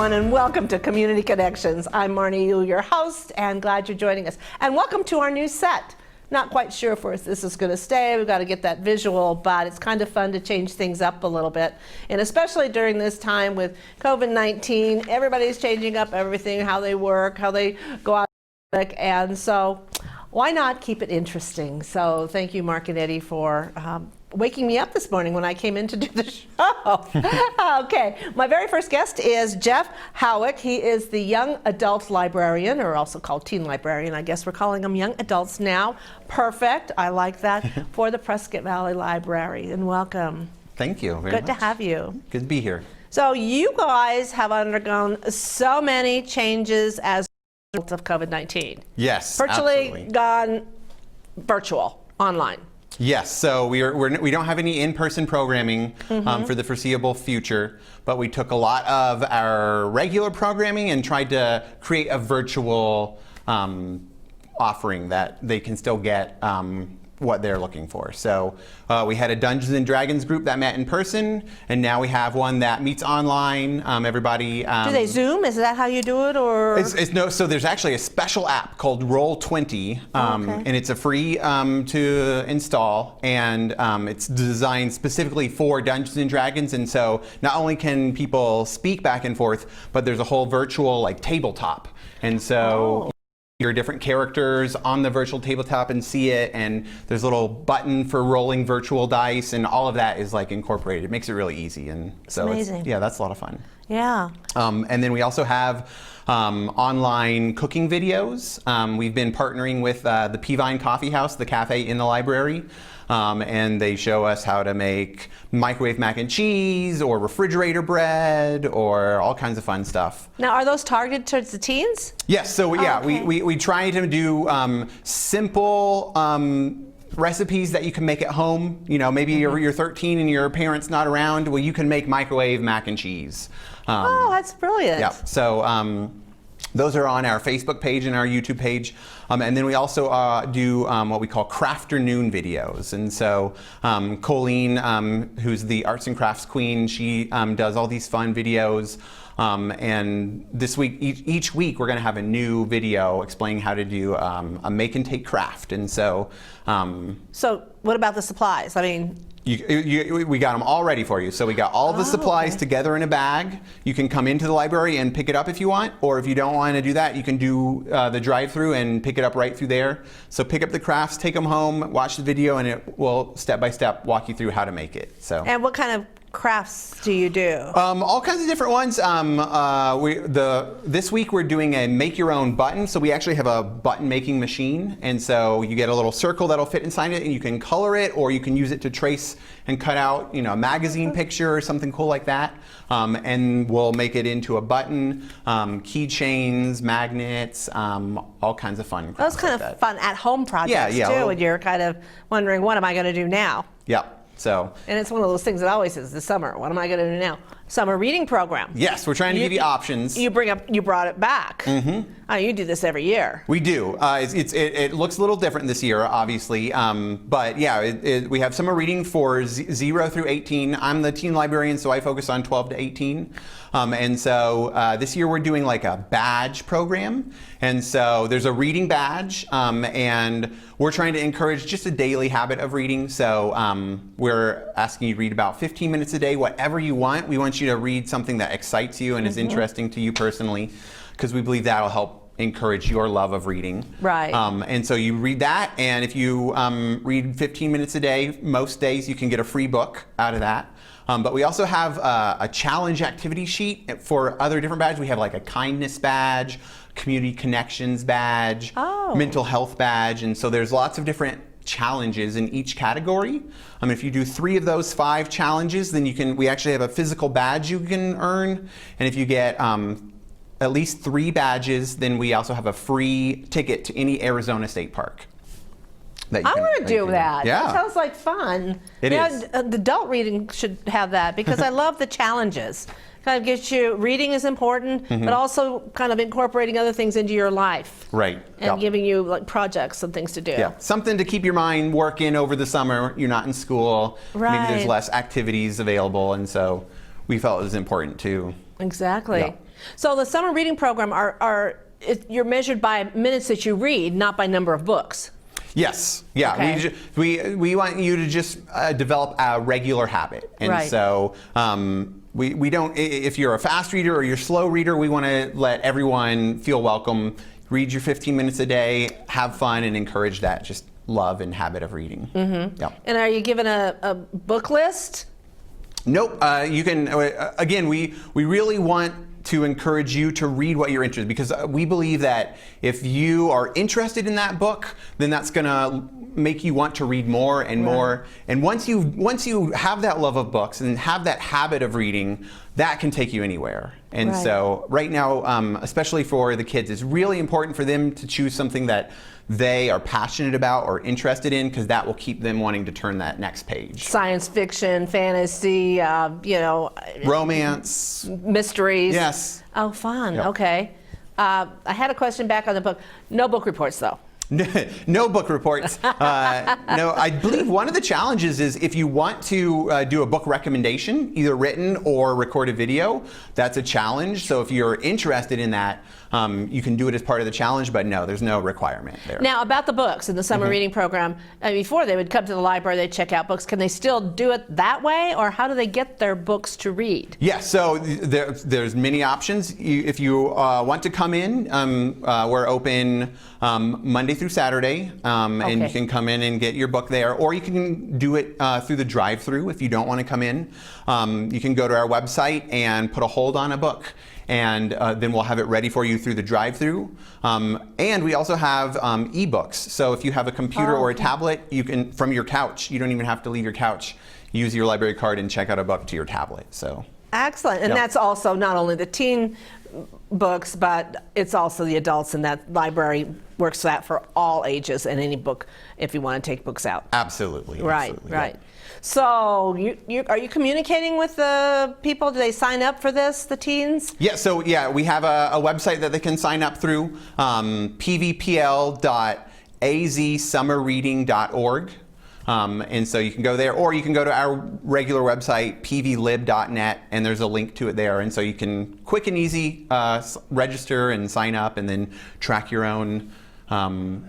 everyone, and welcome to Community Connections. I'm Marnie Yu, your host, and glad you're joining us. And welcome to our new set. Not quite sure if this is going to stay. We've got to get that visual, but it's kind of fun to change things up a little bit. And especially during this time with COVID-19, everybody's changing up everything, how they work, how they go out, and so why not keep it interesting? So thank you, Mark and Eddie, for waking me up this morning when I came in to do the show. Okay, my very first guest is Jeff Howick. He is the young adult librarian, or also called teen librarian. I guess we're calling them young adults now. Perfect, I like that, for the Prescott Valley Library, and welcome. Thank you very much. Good to have you. Good to be here. So you guys have undergone so many changes as a result of COVID-19. Yes, Virtually absolutely. gone virtual, online. Yes, so we don't have any in-person programming for the foreseeable future, but we took a lot of our regular programming and tried to create a virtual offering that they can still get what they're looking for. So we had a Dungeons and Dragons group that met in person, and now we have one that meets online. Everybody. Do they Zoom? Is that how you do it, or? So there's actually a special app called Roll20, and it's a free to install, and it's designed specifically for Dungeons and Dragons. And so not only can people speak back and forth, but there's a whole virtual like tabletop, and so. Your different characters on the virtual tabletop and see it, and there's a little button for rolling virtual dice, and all of that is like incorporated. It makes it really easy, and so amazing. Yeah, that's a lot of fun. Yeah. And then we also have online cooking videos. We've been partnering with the Peavine Coffee House, the cafe in the library. And they show us how to make microwave mac and cheese or refrigerator bread or all kinds of fun stuff. Now, are those targeted towards the teens? Yes, so yeah, we try to do simple recipes that you can make at home. You know, maybe you're 13 and your parents not around. Well, you can make microwave mac and cheese. Oh, that's brilliant. Yeah, so those are on our Facebook page and our YouTube page. And then we also do what we call Crafternoon videos. And so Colleen, who's the arts and crafts queen, she does all these fun videos. And this week, each week, we're going to have a new video explaining how to do a make and take craft. And so. So what about the supplies? I mean. We got them all ready for you. So we got all the supplies together in a bag. You can come into the library and pick it up if you want, or if you don't want to do that, you can do the drive-through and pick it up right through there. So pick up the crafts, take them home, watch the video, and it will step-by-step walk you through how to make it. So. And what kind of crafts do you do? All kinds of different ones. This week we're doing a make your own button. So we actually have a button making machine, and so you get a little circle that'll fit inside it, and you can color it, or you can use it to trace and cut out, a magazine picture or something cool like that. And we'll make it into a button, keychains, magnets, all kinds of fun. Those kind of fun at-home projects too, and you're kind of wondering, what am I going to do now? Yeah. So. And it's one of those things that always is the summer. What am I going to do now? Summer reading program. Yes, we're trying to give you options. You brought it back. Oh, you do this every year. We do. It looks a little different this year, obviously. But yeah, we have summer reading for 0 through 18. I'm the teen librarian, so I focus on 12 to 18. And so this year we're doing like a badge program. And so there's a reading badge, and we're trying to encourage just a daily habit of reading. So we're asking you to read about 15 minutes a day, whatever you want. We want you to read something that excites you and is interesting to you personally, because we believe that'll help encourage your love of reading. Right. And so you read that, and if you read 15 minutes a day, most days you can get a free book out of that. But we also have a challenge activity sheet for other different badges. We have like a kindness badge, community connections badge, mental health badge, and so there's lots of different challenges in each category. If you do 3 of those 5 challenges, then we actually have a physical badge you can earn, and if you get at least 3 badges, then we also have a free ticket to any Arizona State Park. I want to do that. Yeah. That sounds like fun. It is. The adult reading should have that, because I love the challenges. Kind of gets you, reading is important, but also kind of incorporating other things into your life. Right. And giving you like projects and things to do. Yeah, something to keep your mind working over the summer. You're not in school. Right. Maybe there's less activities available, and so we felt it was important to Exactly. Yeah. So the summer reading program you're measured by minutes that you read, not by number of books. Yes, yeah. Okay. We want you to just develop a regular habit, and Right. so we don't. If you're a fast reader or you're a slow reader, we want to let everyone feel welcome. Read your 15 minutes a day, have fun, and encourage that just love and habit of reading. Mm-hmm. Yeah. And are you given a book list? Nope. You can. Again, we really want to encourage you to read what you're interested in, because we believe that if you are interested in that book, then that's going to make you want to read more and more. And once you have that love of books and have that habit of reading, that can take you anywhere. And so right now, especially for the kids, it's really important for them to choose something that they are passionate about or interested in, because that will keep them wanting to turn that next page. Science fiction, fantasy, Romance. mysteries. Yes. Oh, fun. Yep. Okay. I had a question back on the book. No book reports, though. No book reports. No, I believe one of the challenges is if you want to do a book recommendation, either written or recorded video, that's a challenge. So if you're interested in that, you can do it as part of the challenge, but no, there's no requirement there. Now, about the books in the summer reading program, before they would come to the library, they'd check out books. Can they still do it that way, or how do they get their books to read? Yes, so there's many options. If you want to come in, we're open Monday through Saturday, and you can come in and get your book there, or you can do it through the drive-through if you don't want to come in. You can go to our website and put a hold on a book, and then we'll have it ready for you through the drive-through. And we also have ebooks. So if you have a computer or a tablet, you can, from your couch, you don't even have to leave your couch, use your library card and check out a book to your tablet. So Excellent. And that's also not only the teen books, but it's also the adults, and that library works that for all ages and any book if you want to take books out. absolutely. Right, absolutely, right. yeah. So are you communicating with the people? Do they sign up for this, the teens? Yeah, so we have a website that they can sign up through, pvpl.azsummerreading.org. And so you can go there, or you can go to our regular website, pvlib.net, and there's a link to it there. And so you can quick and easy register and sign up, and then track your own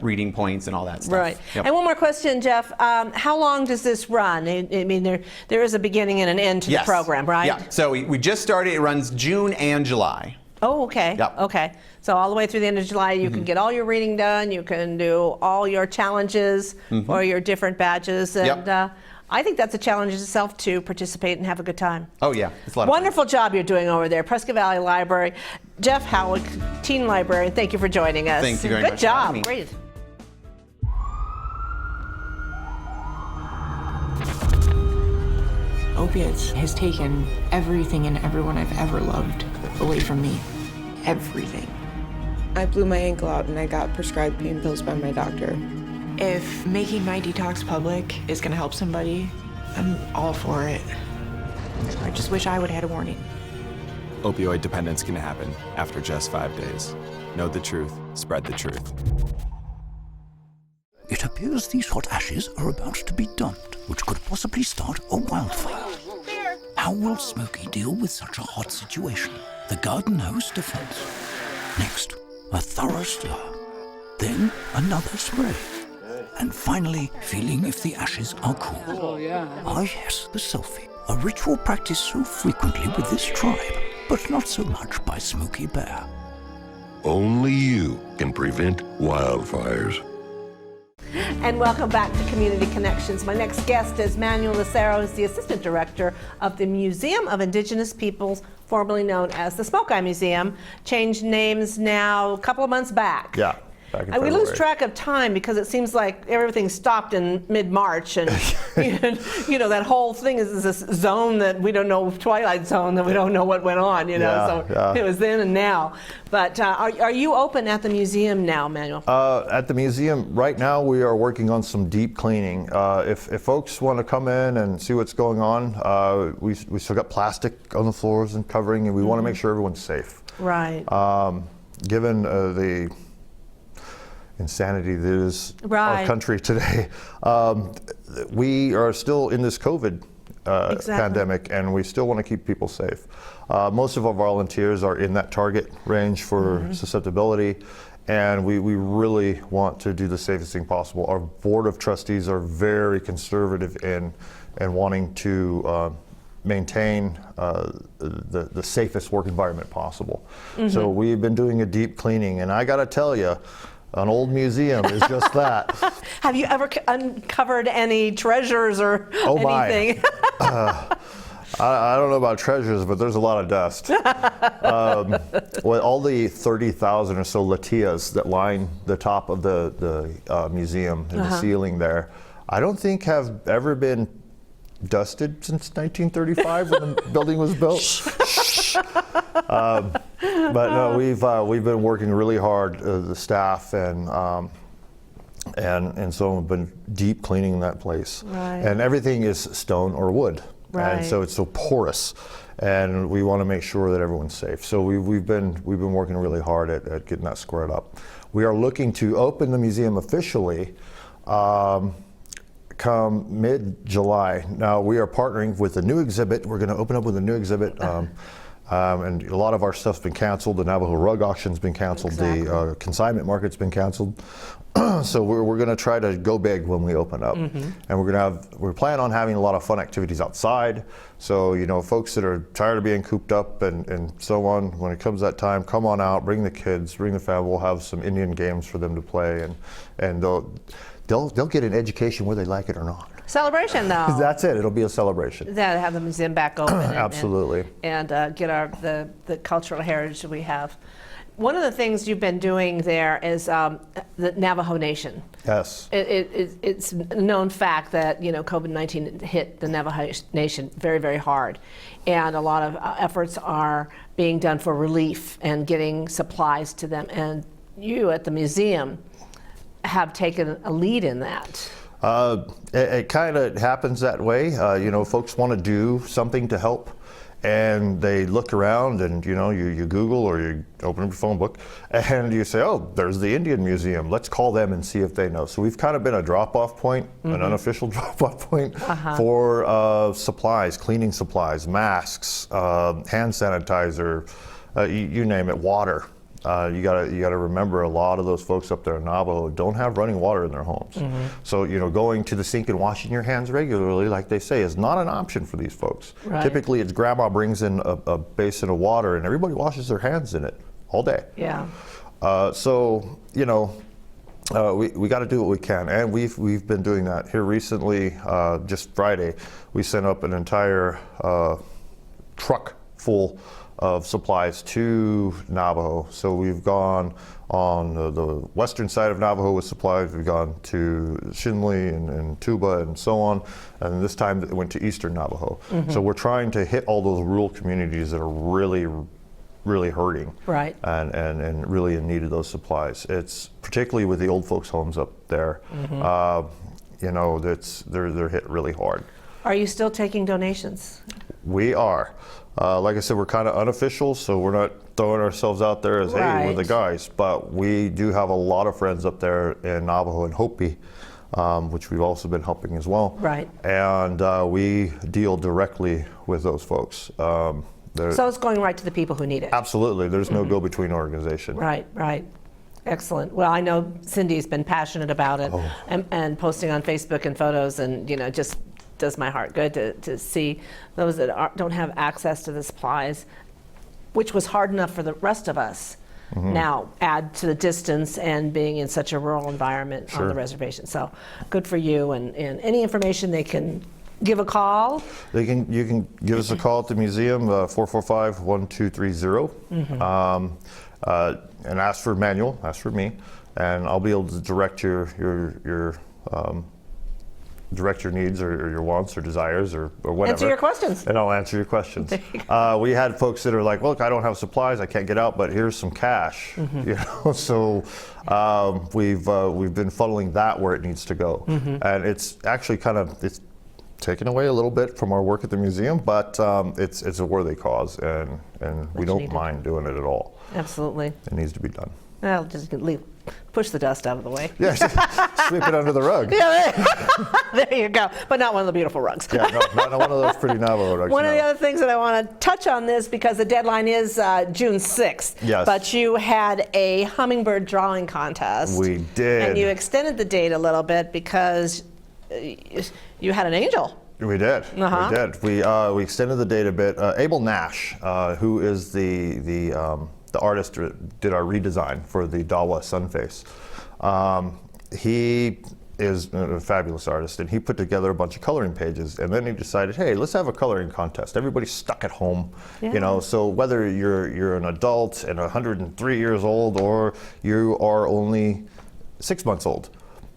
reading points and all that stuff. Right. Yep. And one more question, Jeff. How long does this run? I mean, there is a beginning and an end to Yes. the program, right? Yeah, so we just started. It runs June and July. Oh, okay. Yep. Okay. So all the way through the end of July, you can get all your reading done. You can do all your challenges or your different badges. And Yep. I think that's a challenge itself to participate and have a good time. Oh yeah, it's a lot of fun. Wonderful job you're doing over there, Prescott Valley Library. Jeff Howick, Teen Librarian, thank you for joining us. Thank you very Good much for having job. me. Great. Opiates has taken everything and everyone I've ever loved away from me. Everything. I blew my ankle out and I got prescribed pain pills by my doctor. If making my detox public is gonna help somebody, I'm all for it. I just wish I would have had a warning. Opioid dependence can happen after just 5 days. Know the truth, spread the truth. It appears these hot ashes are about to be dumped, which could possibly start a wildfire. How will Smokey deal with such a hot situation? The garden hose defense. Next, a thorough stir. Then another spray. And finally, feeling if the ashes are cool. Ah yes, the selfie. A ritual practiced so frequently with this tribe, but not so much by Smokey Bear. Only you can prevent wildfires. And welcome back to Community Connections. My next guest is Manuel Lucero, who's the Assistant Director of the Museum of Indigenous Peoples, formerly known as the Smoke Eye Museum. Changed names now a couple of months back. Yeah, back in And we lose February. track of time because it seems like everything stopped in mid-March, and you know that whole thing is this zone that we don't know, Twilight Zone, that we don't know what went on. You know, Yeah, so yeah. it was then and now. But are you open at the museum now, Manuel? At the museum, right now we are working on some deep cleaning. If folks want to come in and see what's going on, we still got plastic on the floors and covering, and we want to make sure everyone's safe. Right. Given the insanity that is Right. our country today, we are still in this COVID Exactly. pandemic, and we still want to keep people safe. Most of our volunteers are in that target range for susceptibility, and we really want to do the safest thing possible. Our board of trustees are very conservative in wanting to maintain the safest work environment possible. So we've been doing a deep cleaning, and I got to tell you, an old museum is just that. Have you ever uncovered any treasures or Oh my. anything? I don't know about treasures, but there's a lot of dust. Well, all the 30,000 or so latias that line the top of the museum and the ceiling there, I don't think have ever been dusted since 1935 when the building was built. But no, we've been working really hard, the staff and so we've been deep cleaning that place. Right. And everything is stone or wood, Right. and so it's so porous. And we want to make sure that everyone's safe. So we've been working really hard at getting that squared up. We are looking to open the museum officially come mid-July. Now we are partnering with a new exhibit. We're going to open up with a new exhibit. And a lot of our stuff's been canceled. The Navajo rug auction's been canceled. Exactly. The consignment market's been canceled. So we're going to try to go big when we open up, and we're planning on having a lot of fun activities outside. So folks that are tired of being cooped up and so on, when it comes that time, come on out, bring the kids, bring the family. We'll have some Indian games for them to play, and they'll get an education whether they like it or not. Celebration, though. That's it. It'll be a celebration. That have the museum back open. Absolutely. And get the cultural heritage that we have. One of the things you've been doing there is the Navajo Nation. Yes. It's a known fact that COVID-19 hit the Navajo Nation very, very hard, and a lot of efforts are being done for relief and getting supplies to them. And you at the museum have taken a lead in that. It kind of happens that way. Folks want to do something to help, and they look around, and you Google or you open up your phone book, and you say, oh, there's the Indian Museum. Let's call them and see if they know. So we've kind of been a drop-off point, an unofficial drop-off point for supplies, cleaning supplies, masks, hand sanitizer, you name it, water. You gotta remember, a lot of those folks up there in Navajo don't have running water in their homes. So going to the sink and washing your hands regularly, like they say, is not an option for these folks. Right. Typically, it's grandma brings in a basin of water and everybody washes their hands in it all day. Yeah. We got to do what we can, and we've been doing that here recently. Just Friday, we sent up an entire truck full of supplies to Navajo. So we've gone on the western side of Navajo with supplies. We've gone to Shinle and Tuba and so on. And this time it went to eastern Navajo. So we're trying to hit all those rural communities that are really, really hurting. Right. And really in need of those supplies. It's particularly with the old folks' homes up there. They're hit really hard. Are you still taking donations? We are. Like I said, we're kind of unofficial, so we're not throwing ourselves out there as, hey, we're the guys. But we do have a lot of friends up there in Navajo and Hopi, which we've also been helping as well. Right. And we deal directly with those folks. So it's going right to the people who need it. Absolutely. There's no go-between organization. Right. Excellent. Well, I know Cindy's been passionate about it and posting on Facebook and photos, and just does my heart good to see those that don't have access to the supplies, which was hard enough for the rest of us. Now add to the distance and being in such a rural environment on the reservation. So good for you, and any information they can give a call. You can give us a call at the museum, 445-1230, and ask for Manuel, ask for me, and I'll be able to direct your needs or your wants or desires or whatever. Answer your questions. And I'll answer your questions. We had folks that are like, look, I don't have supplies, I can't get out, but here's some cash. So we've been funneling that where it needs to go. And it's actually it's taken away a little bit from our work at the museum, but it's a worthy cause, and we don't mind doing it at all. Absolutely. It needs to be done. I'll just push the dust out of the way. Yeah, sweep it under the rug. There you go. But not one of the beautiful rugs. Yeah, no, not one of those pretty Navajo rugs. One of no. the other things that I want to touch on this, because the deadline is June 6th. Yes. But you had a hummingbird drawing contest. We did. And you extended the date a little bit because you had an angel. We did. Uh-huh. We did. We extended the date a bit. Abel Nash, who is the artist who did our redesign for the Dawa Sunface. He is a fabulous artist, and he put together a bunch of coloring pages, and then he decided, hey, let's have a coloring contest. Everybody's stuck at home, you know, so whether you're an adult and 103 years old or you are only 6 months old,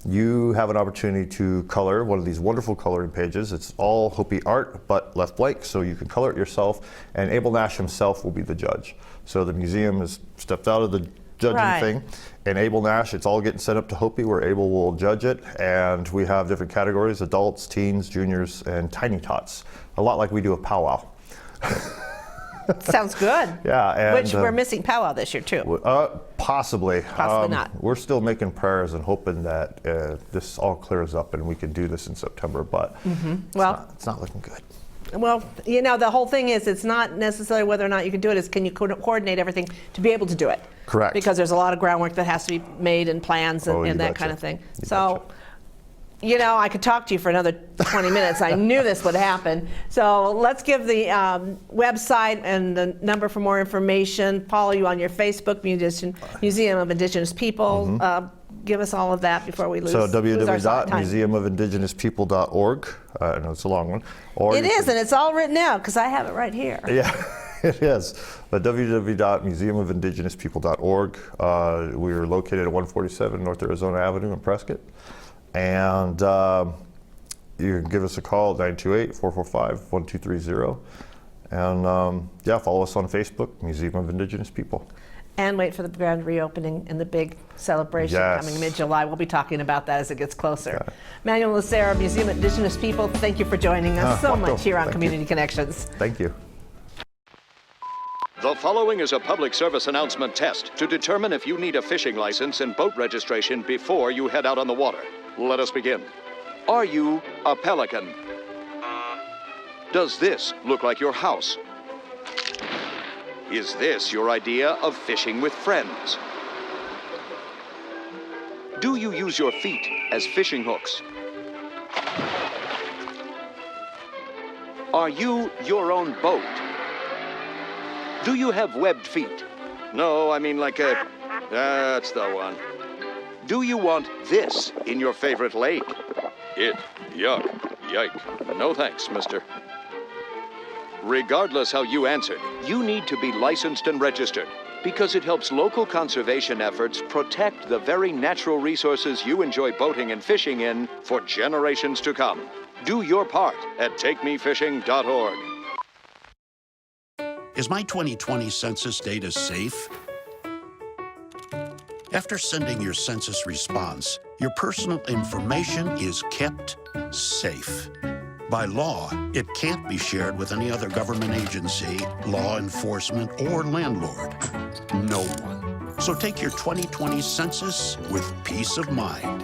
you have an opportunity to color one of these wonderful coloring pages. It's all Hopi art, but left blank, so you can color it yourself, and Abel Nash himself will be the judge. So the museum has stepped out of the judging thing, and Abel Nash, it's all getting set up to Hopi, where Abel will judge it, and we have different categories: adults, teens, juniors, and tiny tots. A lot like we do a powwow. Sounds good. Yeah, and Which we're missing powwow this year too. Possibly. Possibly not. We're still making prayers and hoping that this all clears up and we can do this in September, but it's not looking good. Well, you know, the whole thing is, it's not necessarily whether or not you can do it, it's can you coordinate everything to be able to do it. Correct. Because there's a lot of groundwork that has to be made, and plans and, Oh, you and that betcha. kind of thing. You So, betcha. you know, I could talk to you for another 20 minutes. I knew this would happen. So let's give the website and the number for more information. Follow you on your Facebook, Museum of Indigenous People. Give us all of that before we lose So our time. www.museumofindigenouspeople.org. I know it's a long one. Or It you is, can- and it's all written out because I have it right here. Yeah, it is. But www.museumofindigenouspeople.org. We are located at 147 North Arizona Avenue in Prescott. And you can give us a call at 928-445-1230. And follow us on Facebook, Museum of Indigenous People. And wait for the grand reopening and the big celebration Yes. coming mid-July. We'll be talking about that as it gets closer. Manuel Lucera, Museum of Indigenous People, thank you for joining us so welcome. much here on Thank you. Community Connections. Thank you. The following is a public service announcement test to determine if you need a fishing license and boat registration before you head out on the water. Let us begin. Are you a pelican? Does this look like your house? Is this your idea of fishing with friends? Do you use your feet as fishing hooks? Are you your own boat? Do you have webbed feet? No, I mean like a... That's the one. Do you want this in your favorite lake? Yuck, yike. No thanks, mister. Regardless how you answered, you need to be licensed and registered, because it helps local conservation efforts protect the very natural resources you enjoy boating and fishing in for generations to come. Do your part at takemefishing.org. Is my 2020 census data safe? After sending your census response, your personal information is kept safe. By law, it can't be shared with any other government agency, law enforcement, or landlord. No one. So take your 2020 census with peace of mind.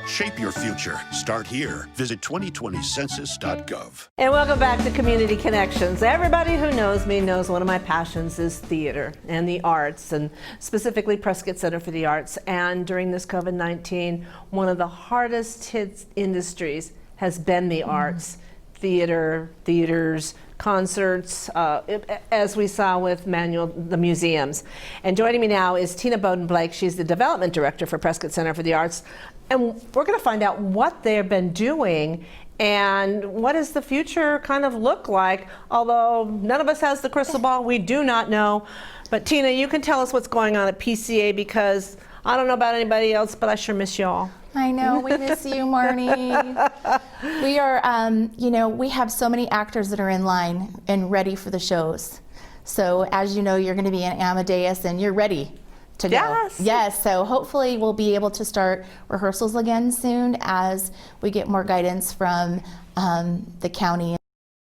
Shape your future. Start here. Visit 2020census.gov. And welcome back to Community Connections. Everybody who knows me knows one of my passions is theater and the arts, and specifically Prescott Center for the Arts. And during this COVID-19, one of the hardest hit industries has been the arts. Theaters, concerts, as we saw with Manuel, the museums. And joining me now is Tina Bowden-Blake. She's the Development Director for Prescott Center for the Arts. And we're going to find out what they've been doing and what does the future kind of look like. Although none of us has the crystal ball, we do not know. But Tina, you can tell us what's going on at PCA, because I don't know about anybody else, but I sure miss y'all. I know, we miss you, Marnie. We are, we have so many actors that are in line and ready for the shows. So as you know, you're going to be in Amadeus and you're ready to go. Yes. Yes, so hopefully we'll be able to start rehearsals again soon as we get more guidance from the county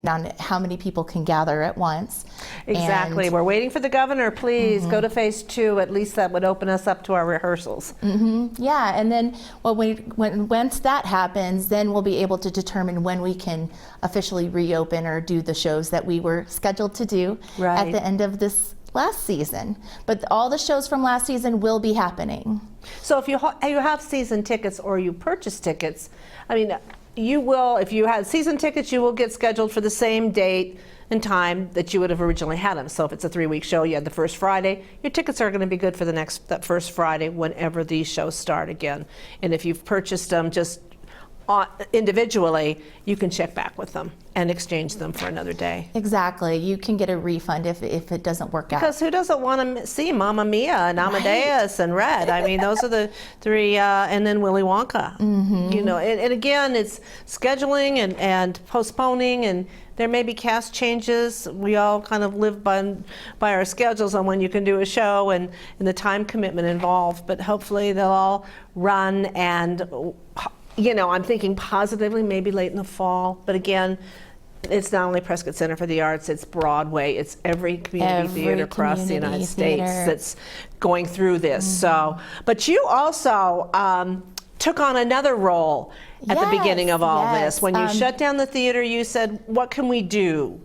on how many people can gather at once. Exactly. And- We're waiting for the governor. Please go to phase 2. At least that would open us up to our rehearsals. Yeah, and then once that happens, then we'll be able to determine when we can officially reopen or do the shows that we were scheduled to do Right. at the end of this last season. But all the shows from last season will be happening. So if you have season tickets or you purchase tickets, I mean, you will, if you had season tickets, you will get scheduled for the same date and time that you would have originally had them. So if it's a 3-week show, you had the first Friday, your tickets are going to be good for that first Friday whenever these shows start again. And if you've purchased them just individually, you can check back with them and exchange them for another day. Exactly. You can get a refund if it doesn't work out. Because who doesn't want to see Mamma Mia and Amadeus and Red? I mean, those are the 3, and then Willy Wonka. You know, and again, it's scheduling and postponing, and there may be cast changes. We all kind of live by our schedules on when you can do a show and the time commitment involved. But hopefully they'll all run and, you know, I'm thinking positively, maybe late in the fall. But again, it's not only Prescott Center for the Arts, it's Broadway, it's every community theater across the United States that's going through this. So, but you also took on another role at the beginning of all this. When you shut down the theater, you said, what can we do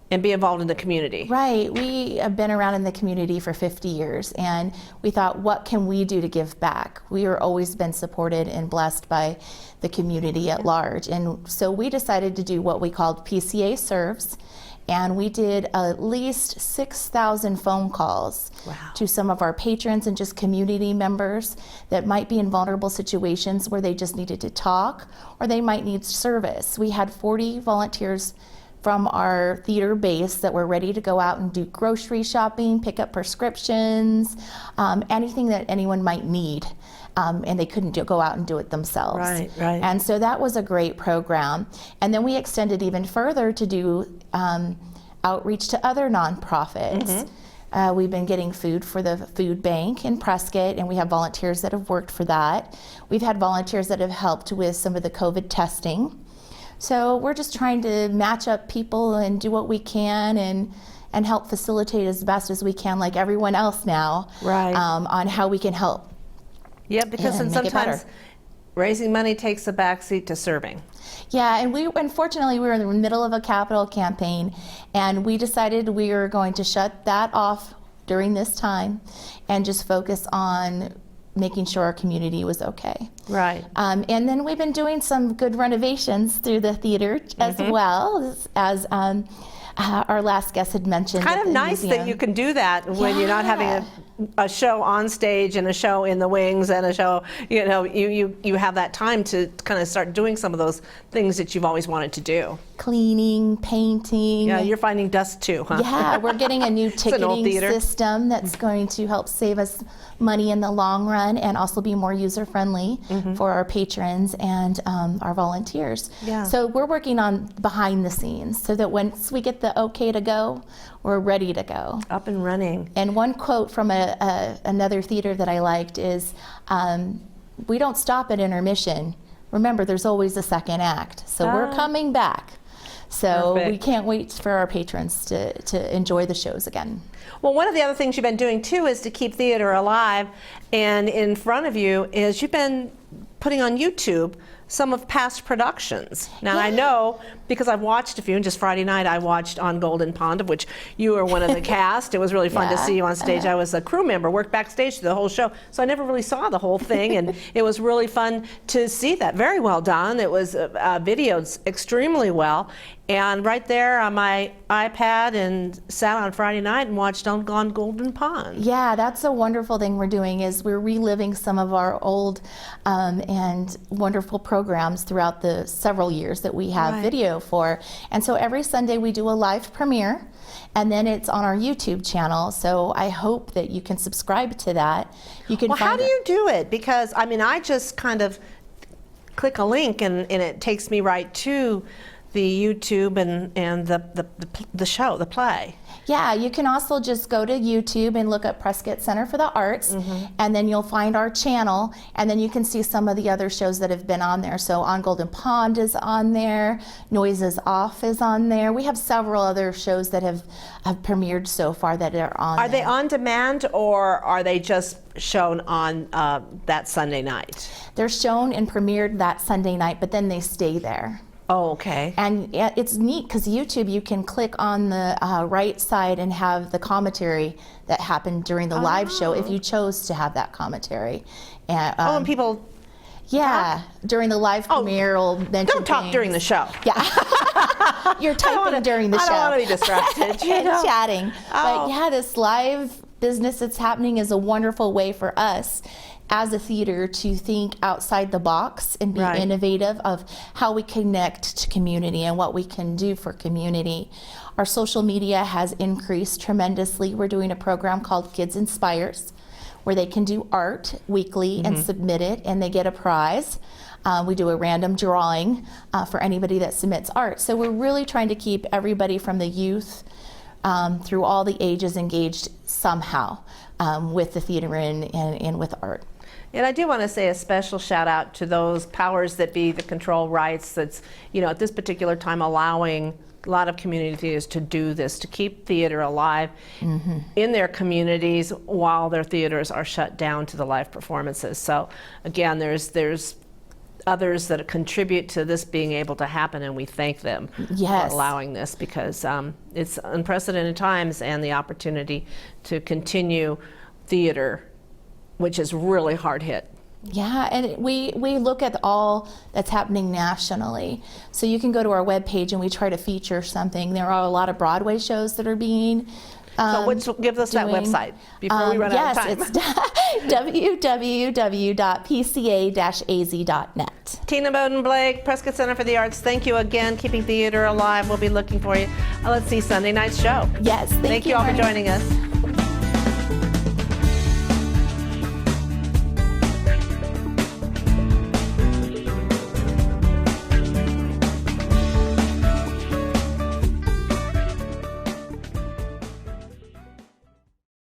and be involved in the community? Right. We have been around in the community for 50 years, and we thought, what can we do to give back? We are always been supported and blessed by the community at large. And so we decided to do what we called PCA Serves, and we did at least 6,000 phone calls to some of our patrons and just community members that might be in vulnerable situations where they just needed to talk or they might need service. We had 40 volunteers from our theater base that were ready to go out and do grocery shopping, pick up prescriptions, anything that anyone might need. And they couldn't go out and do it themselves. Right. And so that was a great program. And then we extended even further to do outreach to other nonprofits. We've been getting food for the food bank in Prescott, and we have volunteers that have worked for that. We've had volunteers that have helped with some of the COVID testing. So we're just trying to match up people and do what we can and help facilitate as best as we can, like everyone else now, on how we can help. Yeah, because sometimes raising money takes a backseat to serving. Yeah, and unfortunately we were in the middle of a capital campaign, and we decided we were going to shut that off during this time and just focus on making sure our community was okay. Right. And then we've been doing some good renovations through the theater as well, as our last guest had mentioned. Kind of nice that you can do that when you're not having a show on stage and a show in the wings and a show, you know, you have that time to kind of start doing some of those things that you've always wanted to do. Cleaning, painting. Yeah, you're finding dust too, huh? Yeah, we're getting a new ticketing theater system that's going to help save us money in the long run and also be more user-friendly for our patrons and our volunteers. Yeah. So we're working on behind the scenes so that once we get the okay to go, we're ready to go. Up and running. And one quote from another theater that I liked is, we don't stop at intermission. Remember, there's always a second act. So we're coming back. So we can't wait for our patrons to enjoy the shows again. Well, one of the other things you've been doing too is to keep theater alive, and in front of you is you've been putting on YouTube some of past productions. Now I know because I've watched a few, and just Friday night I watched On Golden Pond, of which you were one of the cast. It was really fun to see you on stage. I was a crew member, worked backstage through the whole show, so I never really saw the whole thing, and it was really fun to see that. Very well done. It was videoed extremely well. And right there on my iPad and sat on Friday night and watched On Golden Pond. Yeah, that's a wonderful thing we're doing is we're reliving some of our old and wonderful programs throughout the several years that we have video for. And so every Sunday we do a live premiere, and then it's on our YouTube channel. So I hope that you can subscribe to that. You can. Well, how do you do it? Because I mean, I just kind of click a link and it takes me right to the YouTube and the show, the play. Yeah, you can also just go to YouTube and look up Prescott Center for the Arts, and then you'll find our channel, and then you can see some of the other shows that have been on there. So On Golden Pond is on there, Noises Off is on there. We have several other shows that have premiered so far that are on Are they there. on demand, or are they just shown on that Sunday night? They're shown and premiered that Sunday night, but then they stay there. Oh, okay. And it's neat because YouTube, you can click on the right side and have the commentary that happened during the live show if you chose to have that commentary. And, And people during the live premiere, will mention don't talk during the show. Yeah, you're typing during the show. I don't want to be distracted. and chatting. Oh. But yeah, this live business that's happening is a wonderful way for us as a theater to think outside the box and be innovative of how we connect to community and what we can do for community. Our social media has increased tremendously. We're doing a program called Kids Inspires, where they can do art weekly and submit it, and they get a prize. We do a random drawing for anybody that submits art. So we're really trying to keep everybody from the youth through all the ages engaged somehow with the theater and with art. And I do want to say a special shout out to those powers that be, the control rights that's, at this particular time allowing a lot of community theaters to do this, to keep theater alive in their communities while their theaters are shut down to the live performances. So again, there's others that contribute to this being able to happen, and we thank them for allowing this, because it's unprecedented times, and the opportunity to continue theater, which is really hard hit. Yeah, and we look at all that's happening nationally. So you can go to our webpage and we try to feature something. There are a lot of Broadway shows that are being so give us that website before we run out of time. Yes, it's www.pca-az.net. Tina Bowden Blake, Prescott Center for the Arts, thank you again. Keeping theater alive. We'll be looking for you. Let's see Sunday night's show. Yes, thank you all for joining us.